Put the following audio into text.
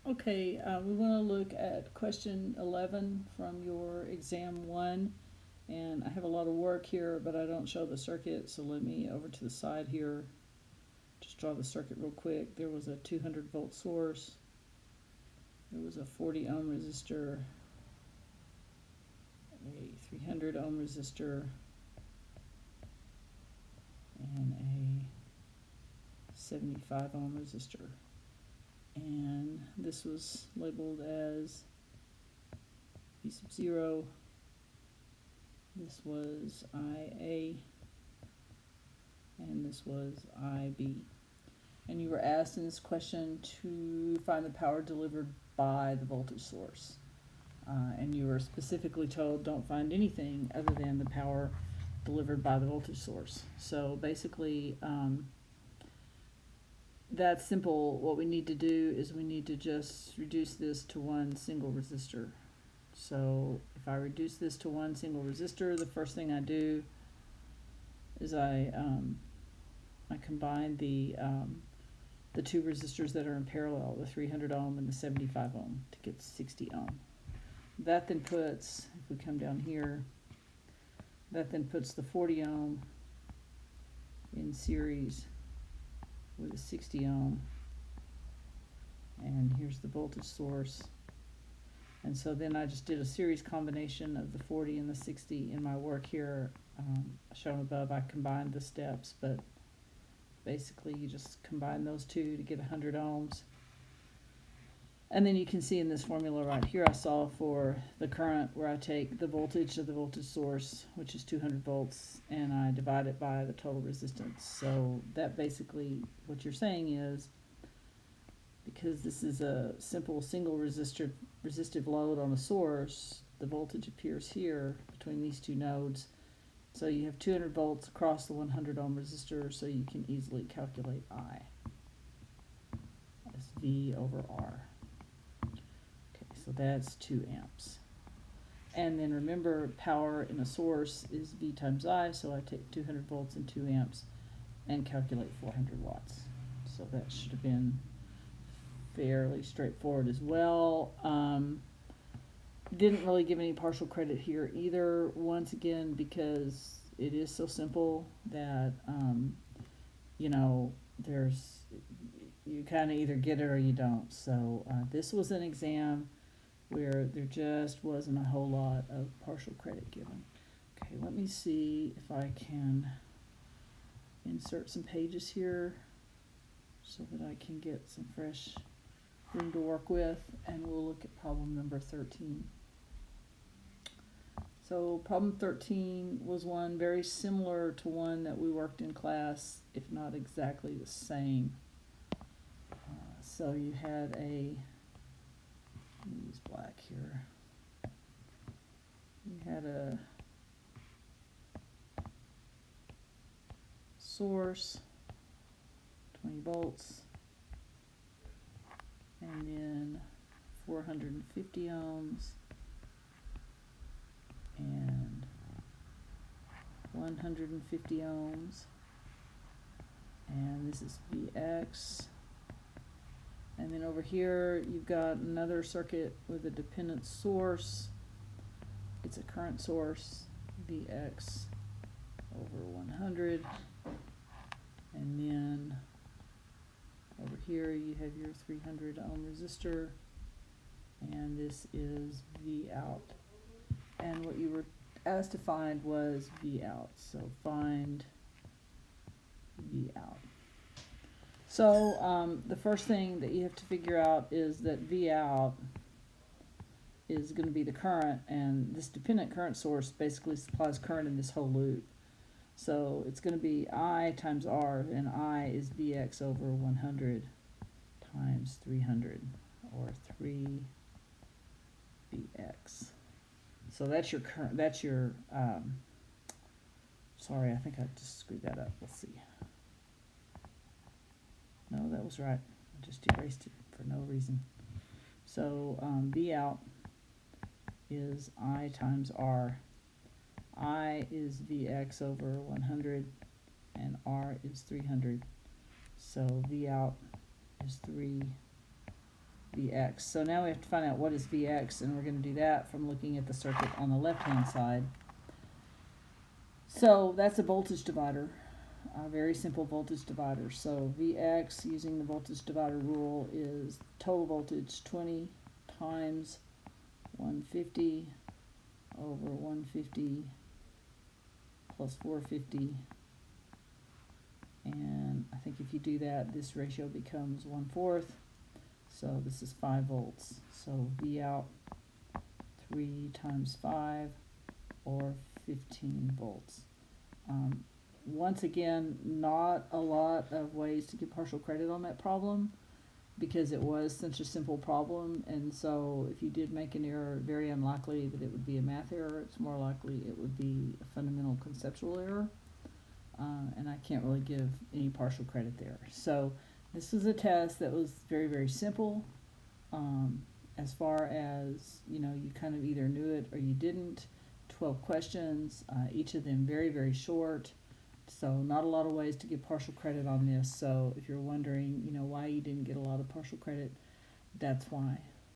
Okay, we want to look at question 11 from your exam 1. And I have a lot of work here, but I don't show the circuit, so let me over to the side here. Just draw the circuit real quick. There was a 200 volt source. There was a 40 ohm resistor, a 300 ohm resistor, and a 75 ohm resistor. And this was labeled as V sub 0. This was IA, and this was IB. And you were asked in this question to find the power delivered by the voltage source. And you were specifically told don't find anything other than the power delivered by the voltage source. So basically, that's simple. What we need to do is we need to just reduce this to one single resistor. So if I reduce this to one single resistor, the first thing I do is I combine the two resistors that are in parallel, the 300 ohm and the 75 ohm, to get 60 ohm. That then puts, if we come down here, that then puts the 40 ohm in series with a 60 ohm. And here's the voltage source. And so then I just did a series combination of the 40 and the 60 in my work here. Shown above, I combined the steps, but basically you just combine those two to get 100 ohms. And then you can see in this formula right here I saw for the current where I take the voltage of the voltage source, which is 200 volts, and I divide it by the total resistance. So that basically what you're saying is, because this is a simple single resistive load on a source, the voltage appears here between these two nodes. So you have 200 volts across the 100 ohm resistor, so you can easily calculate I as V over R. Okay, so that's 2 amps. And then remember, power in a source is V times I, so I take 200 volts and 2 amps and calculate 400 watts. So that should have been fairly straightforward as well. Didn't really give any partial credit here either, once again, because it is so simple that, there's, you kind of either get it or you don't. So this was an exam where there just wasn't a whole lot of partial credit given. Okay, let me see if I can insert some pages here so that I can get some fresh room to work with, and we'll look at problem number 13. So problem 13 was one very similar to one that we worked in class, if not exactly the same. So you had a, let me use black here. You had a source, 20 volts, and then 450 ohms and 150 ohms, and this is Vx. And then over here you've got another circuit with a dependent source. It's a current source, Vx over 100. And then over here you have your 300 ohm resistor, and this is V out. And what you were asked to find was V out. So find V out. So the first thing that you have to figure out is that V out is going to be the current, and this dependent current source basically supplies current in this whole loop. So it's going to be I times R, and I is Vx over 100 times 300, or 3 Vx. So that's your current, that's your, sorry, I think I just screwed that up. Let's see. No, that was right. I just erased it for no reason. So V out is I times R. I is Vx over 100, and R is 300. So V out is 3 Vx. So now we have to find out what is Vx, and we're going to do that from looking at the circuit on the left-hand side. So that's a voltage divider, a very simple voltage divider. So Vx, using the voltage divider rule, is total voltage 20 times 150 over 150 plus 450. And I think if you do that, this ratio becomes 1/4. So this is 5 volts. So V out 3 times 5, or 15 volts. Once again, not a lot of ways to get partial credit on that problem, because it was such a simple problem, and so if you did make an error, very unlikely that it would be a math error. It's more likely it would be a fundamental conceptual error, and I can't really give any partial credit there. So this was a test that was very, very simple. As far as, you kind of either knew it or you didn't. 12 questions, each of them very, very short. So not a lot of ways to get partial credit on this. So if you're wondering, why you didn't get a lot of partial credit, that's why.